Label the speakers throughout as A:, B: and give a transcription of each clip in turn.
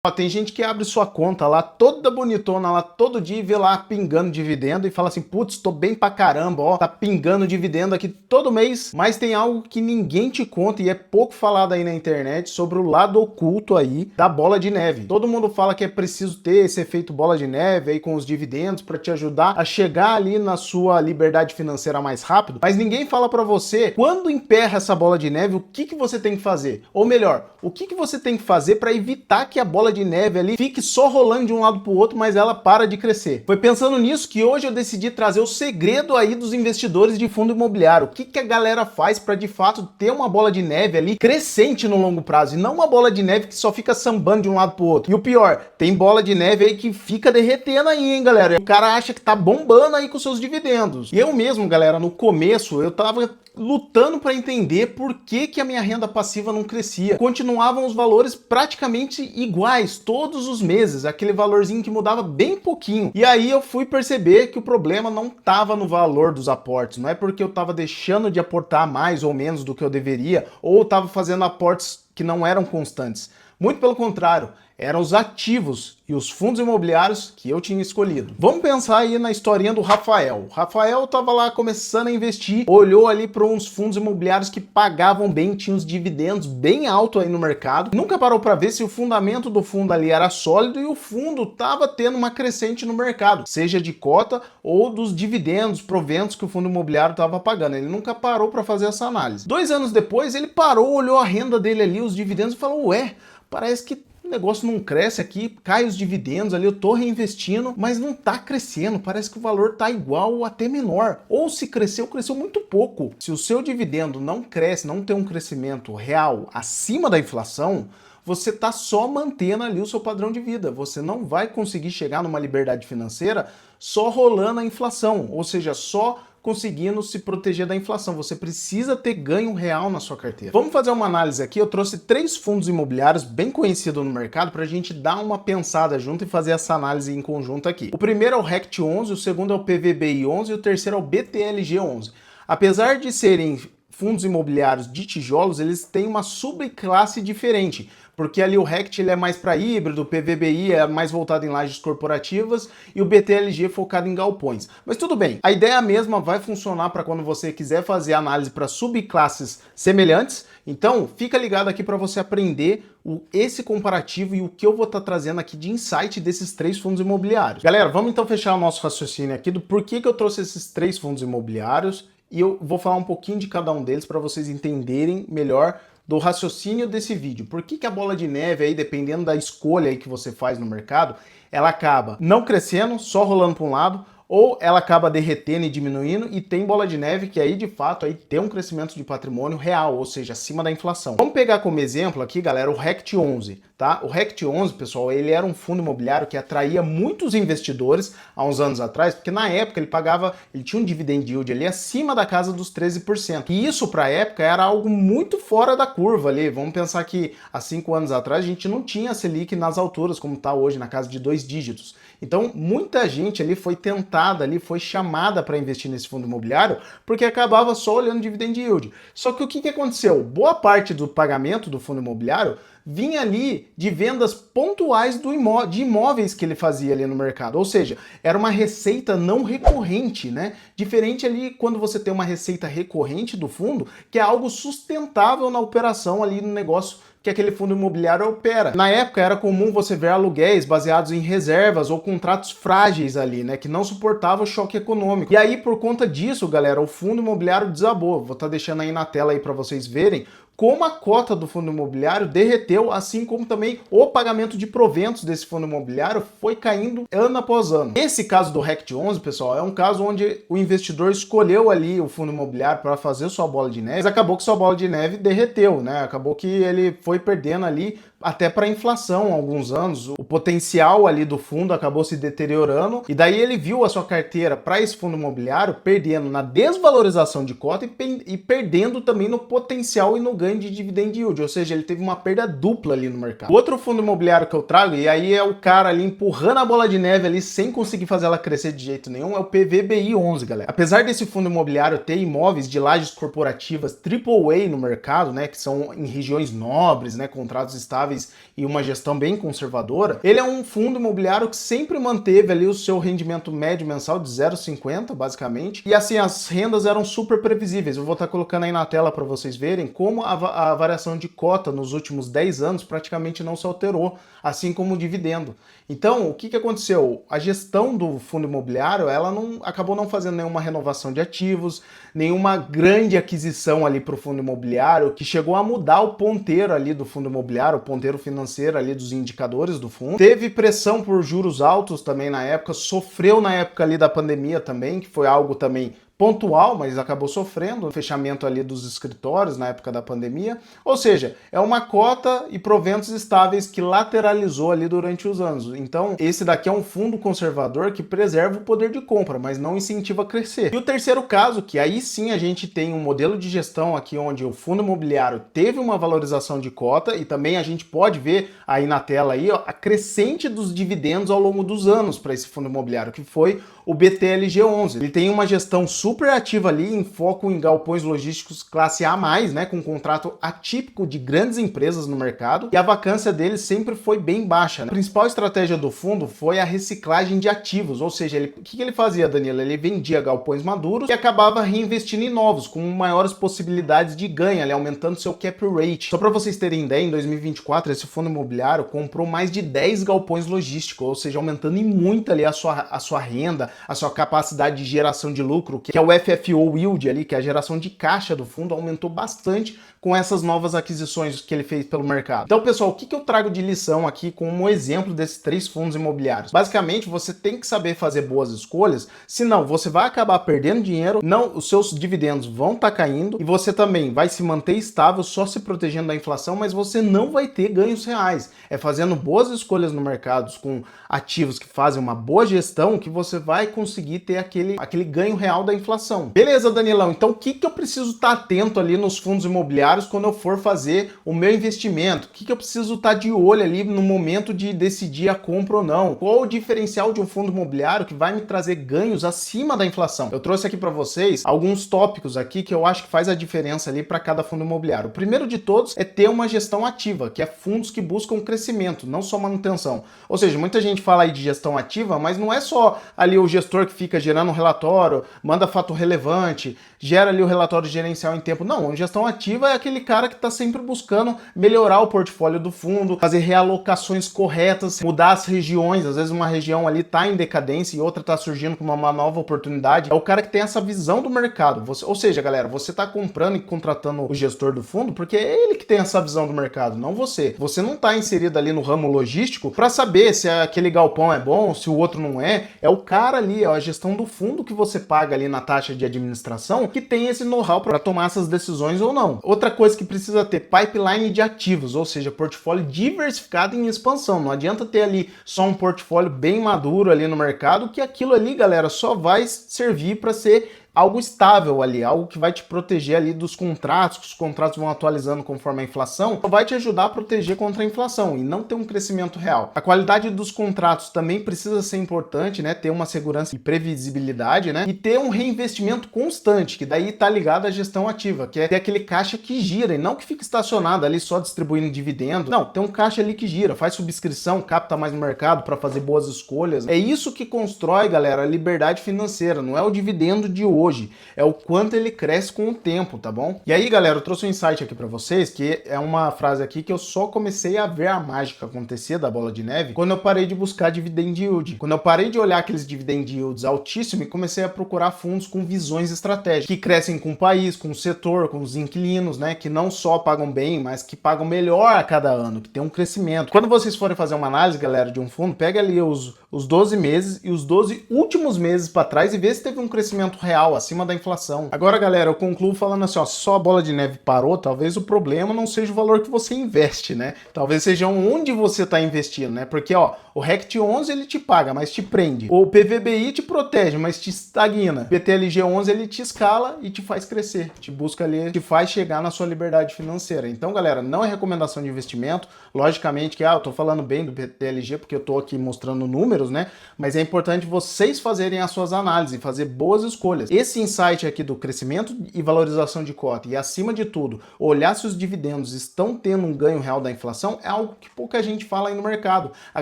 A: Ó, tem gente que abre sua conta lá, toda bonitona lá, todo dia e vê lá pingando dividendo e fala assim, putz, tô bem pra caramba, ó, tá pingando dividendo aqui todo mês. Mas tem algo que ninguém te conta e é pouco falado aí na internet sobre o lado oculto aí da bola de neve. Todo mundo fala que é preciso ter esse efeito bola de neve aí com os dividendos para te ajudar a chegar ali na sua liberdade financeira mais rápido, mas ninguém fala para você quando emperra essa bola de neve, o que você tem que fazer? Ou melhor, o que você tem que fazer para evitar que a bola de neve ali fique só rolando de um lado para o outro, mas ela para de crescer. Foi pensando nisso que hoje eu decidi trazer o segredo aí dos investidores de fundo imobiliário. O que a galera faz para de fato ter uma bola de neve ali crescente no longo prazo e não uma bola de neve que só fica sambando de um lado para o outro. E o pior, tem bola de neve aí que fica derretendo aí, hein, galera? O cara acha que tá bombando aí com seus dividendos. E eu mesmo, galera, no começo eu tava lutando para entender por que a minha renda passiva não crescia. Continuavam os valores praticamente iguais todos os meses, aquele valorzinho que mudava bem pouquinho. E aí eu fui perceber que o problema não estava no valor dos aportes, não é porque eu estava deixando de aportar mais ou menos do que eu deveria, ou estava fazendo aportes que não eram constantes. Muito pelo contrário, eram os ativos e os fundos imobiliários que eu tinha escolhido. Vamos pensar aí na historinha do Rafael. O Rafael estava lá começando a investir, olhou ali para uns fundos imobiliários que pagavam bem, tinham os dividendos bem altos aí no mercado. Nunca parou para ver se o fundamento do fundo ali era sólido e o fundo estava tendo uma crescente no mercado, seja de cota ou dos dividendos, proventos que o fundo imobiliário estava pagando. Ele nunca parou para fazer essa análise. 2 anos depois, ele parou, olhou a renda dele ali, os dividendos e falou, ué, parece que o negócio não cresce aqui, cai os dividendos ali, eu tô reinvestindo, mas não tá crescendo, parece que o valor tá igual ou até menor. Ou se cresceu, cresceu muito pouco. Se o seu dividendo não cresce, não tem um crescimento real acima da inflação, você tá só mantendo ali o seu padrão de vida. Você não vai conseguir chegar numa liberdade financeira só rolando a inflação, ou seja, só conseguindo se proteger da inflação. Você precisa ter ganho real na sua carteira. Vamos fazer uma análise aqui. Eu trouxe 3 fundos imobiliários bem conhecidos no mercado para a gente dar uma pensada junto e fazer essa análise em conjunto aqui. O primeiro é o RECT11, o segundo é o PVBI11 e o terceiro é o BTLG11. Apesar de serem fundos imobiliários de tijolos, eles têm uma subclasse diferente, porque ali o RECT ele é mais para híbrido, o PVBI é mais voltado em lajes corporativas e o BTLG é focado em galpões. Mas tudo bem, a ideia mesma vai funcionar para quando você quiser fazer análise para subclasses semelhantes. Então, fica ligado aqui para você aprender esse comparativo e o que eu vou estar trazendo aqui de insight desses 3 fundos imobiliários. Galera, vamos então fechar o nosso raciocínio aqui do porquê que eu trouxe esses 3 fundos imobiliários e eu vou falar um pouquinho de cada um deles para vocês entenderem melhor do raciocínio desse vídeo. Por que a bola de neve aí, dependendo da escolha aí que você faz no mercado, ela acaba não crescendo, só rolando para um lado, ou ela acaba derretendo e diminuindo, e tem bola de neve que aí de fato aí tem um crescimento de patrimônio real, ou seja, acima da inflação. Vamos pegar como exemplo aqui, galera, o RECT11, tá? O RECT11, pessoal, ele era um fundo imobiliário que atraía muitos investidores há uns anos atrás, porque na época ele tinha um dividend yield ali acima da casa dos 13%. E isso para a época era algo muito fora da curva ali. Vamos pensar que há 5 anos atrás a gente não tinha a Selic nas alturas como está hoje, na casa de 2 dígitos. Então, muita gente ali foi tentada, ali foi chamada para investir nesse fundo imobiliário porque acabava só olhando dividend yield. Só que o que aconteceu? Boa parte do pagamento do fundo imobiliário vinha ali de vendas pontuais de imóveis que ele fazia ali no mercado. Ou seja, era uma receita não recorrente, né? Diferente ali quando você tem uma receita recorrente do fundo, que é algo sustentável na operação ali no negócio que aquele fundo imobiliário opera. Na época era comum você ver aluguéis baseados em reservas ou contratos frágeis ali, né, que não suportavam o choque econômico. E aí por conta disso, galera, o fundo imobiliário desabou. Vou estar deixando aí na tela aí para vocês verem como a cota do fundo imobiliário derreteu, assim como também o pagamento de proventos desse fundo imobiliário foi caindo ano após ano. Esse caso do RECT11, pessoal, é um caso onde o investidor escolheu ali o fundo imobiliário para fazer sua bola de neve, mas acabou que sua bola de neve derreteu, né? Acabou que ele foi perdendo ali até para a inflação há alguns anos. O potencial ali do fundo acabou se deteriorando e daí ele viu a sua carteira para esse fundo imobiliário perdendo na desvalorização de cota e perdendo também no potencial e no ganho de dividend yield, ou seja, ele teve uma perda dupla ali no mercado. O outro fundo imobiliário que eu trago, e aí é o cara ali empurrando a bola de neve ali sem conseguir fazer ela crescer de jeito nenhum, é o PVBI11, galera. Apesar desse fundo imobiliário ter imóveis de lajes corporativas AAA no mercado, né, que são em regiões nobres, né, contratos estáveis estáveis e uma gestão bem conservadora, ele é um fundo imobiliário que sempre manteve ali o seu rendimento médio mensal de 0,50, basicamente, e assim, as rendas eram super previsíveis. Eu vou estar colocando aí na tela para vocês verem como a variação de cota nos últimos 10 anos praticamente não se alterou, assim como o dividendo. Então, o que aconteceu? A gestão do fundo imobiliário, ela acabou não fazendo nenhuma renovação de ativos, nenhuma grande aquisição ali para o fundo imobiliário, que chegou a mudar o ponteiro ali do fundo imobiliário, o ponteiro financeiro ali dos indicadores do fundo. Teve pressão por juros altos também na época, sofreu na época ali da pandemia também, que foi algo também pontual, mas acabou sofrendo o fechamento ali dos escritórios na época da pandemia. Ou seja, é uma cota e proventos estáveis que lateralizou ali durante os anos. Então, esse daqui é um fundo conservador que preserva o poder de compra, mas não incentiva a crescer. E o terceiro caso, que aí sim a gente tem um modelo de gestão aqui onde o fundo imobiliário teve uma valorização de cota e também a gente pode ver aí na tela aí, ó, a crescente dos dividendos ao longo dos anos para esse fundo imobiliário, que foi o BTLG11. Ele tem uma gestão super ativa ali, em foco em galpões logísticos classe A+, né, com um contrato atípico de grandes empresas no mercado, e a vacância dele sempre foi bem baixa, né? A principal estratégia do fundo foi a reciclagem de ativos, ou seja, o que ele fazia, Danilo? Ele vendia galpões maduros e acabava reinvestindo em novos, com maiores possibilidades de ganho, ali, aumentando seu cap rate. Só para vocês terem ideia, em 2024, esse fundo imobiliário comprou mais de 10 galpões logísticos, ou seja, aumentando em muito ali a sua renda, a sua capacidade de geração de lucro, que é o FFO Yield ali, que é a geração de caixa do fundo, aumentou bastante com essas novas aquisições que ele fez pelo mercado. Então, pessoal, o que eu trago de lição aqui como exemplo desses 3 fundos imobiliários? Basicamente, você tem que saber fazer boas escolhas, senão você vai acabar perdendo dinheiro, não, os seus dividendos vão estar caindo e você também vai se manter estável só se protegendo da inflação, mas você não vai ter ganhos reais. É fazendo boas escolhas no mercado com ativos que fazem uma boa gestão que você vai conseguir ter aquele ganho real da inflação. Beleza, Danilão, então o que eu preciso estar atento ali nos fundos imobiliários quando eu for fazer o meu investimento? O que eu preciso estar de olho ali no momento de decidir a compra ou não? Qual o diferencial de um fundo imobiliário que vai me trazer ganhos acima da inflação? Eu trouxe aqui para vocês alguns tópicos aqui que eu acho que faz a diferença ali para cada fundo imobiliário. O primeiro de todos é ter uma gestão ativa, que é fundos que buscam crescimento, não só manutenção. Ou seja, muita gente fala aí de gestão ativa, mas não é só ali o gestor que fica gerando um relatório, manda fato relevante, gera ali o relatório gerencial em tempo. Não, gestão ativa é aquele cara que está sempre buscando melhorar o portfólio do fundo, fazer realocações corretas, mudar as regiões. Às vezes uma região ali está em decadência e outra está surgindo com uma nova oportunidade. É o cara que tem essa visão do mercado. Ou seja, galera, você está comprando e contratando o gestor do fundo porque é ele que tem essa visão do mercado, não você. Você não está inserido ali no ramo logístico para saber se aquele galpão é bom, se o outro não é. É o cara ali, é a gestão do fundo que você paga ali na taxa de administração que tem esse know-how para tomar essas decisões ou não. Outra coisa que precisa ter, pipeline de ativos, ou seja, portfólio diversificado em expansão. Não adianta ter ali só um portfólio bem maduro ali no mercado, que aquilo ali, galera, só vai servir para ser algo estável ali, algo que vai te proteger ali dos contratos, que os contratos vão atualizando conforme a inflação, vai te ajudar a proteger contra a inflação e não ter um crescimento real. A qualidade dos contratos também precisa ser importante, né? Ter uma segurança e previsibilidade, né? E ter um reinvestimento constante, que daí tá ligado à gestão ativa, que é ter aquele caixa que gira e não que fica estacionado ali só distribuindo dividendo. Não, tem um caixa ali que gira, faz subscrição, capta mais no mercado para fazer boas escolhas. É isso que constrói, galera, a liberdade financeira, não é o dividendo de hoje. É o quanto ele cresce com o tempo, tá bom? E aí, galera, eu trouxe um insight aqui pra vocês, que é uma frase aqui que eu só comecei a ver a mágica acontecer da bola de neve quando eu parei de buscar dividend yield. Quando eu parei de olhar aqueles dividend yields altíssimos e comecei a procurar fundos com visões estratégicas, que crescem com o país, com o setor, com os inquilinos, né? Que não só pagam bem, mas que pagam melhor a cada ano, que tem um crescimento. Quando vocês forem fazer uma análise, galera, de um fundo, pega ali os 12 meses e os 12 últimos meses para trás e vê se teve um crescimento real acima da inflação. Agora, galera, eu concluo falando assim, ó, só a bola de neve parou, talvez o problema não seja o valor que você investe, né? Talvez seja onde você está investindo, né? Porque, ó, o RECT 11 ele te paga, mas te prende. O PVBI te protege, mas te estagna. O BTLG 11 ele te escala e te faz crescer, te busca ali, te faz chegar na sua liberdade financeira. Então, galera, não é recomendação de investimento. Logicamente que, eu tô falando bem do BTLG porque eu tô aqui mostrando números, né? Mas é importante vocês fazerem as suas análises, fazer boas escolhas. esse insight aqui do crescimento e valorização de cota e, acima de tudo, olhar se os dividendos estão tendo um ganho real da inflação é algo que pouca gente fala aí no mercado. A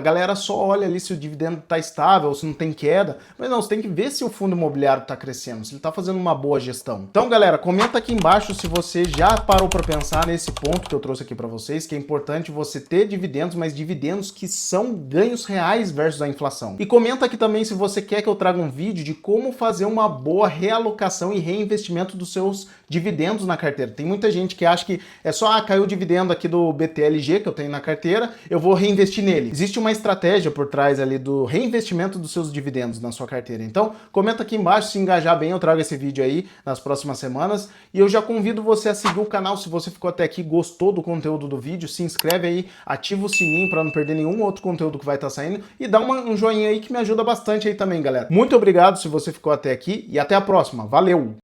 A: galera só olha ali se o dividendo está estável, se não tem queda, mas não, você tem que ver se o fundo imobiliário está crescendo, se ele está fazendo uma boa gestão. Então, galera, comenta aqui embaixo se você já parou para pensar nesse ponto que eu trouxe aqui para vocês, que é importante você ter dividendos, mas dividendos que são ganhos reais versus a inflação. E comenta aqui também se você quer que eu traga um vídeo de como fazer uma boa realocação e reinvestimento dos seus dividendos na carteira. Tem muita gente que acha que é só, caiu o dividendo aqui do BTLG que eu tenho na carteira, eu vou reinvestir nele. Existe uma estratégia por trás ali do reinvestimento dos seus dividendos na sua carteira. Então, comenta aqui embaixo, se engajar bem, eu trago esse vídeo aí nas próximas semanas. E eu já convido você a seguir o canal se você ficou até aqui, gostou do conteúdo do vídeo, se inscreve aí, ativa o sininho para não perder nenhum outro conteúdo que vai estar saindo e dá um joinha aí que me ajuda bastante aí também, galera. Muito obrigado se você ficou até aqui e até a próxima. Valeu!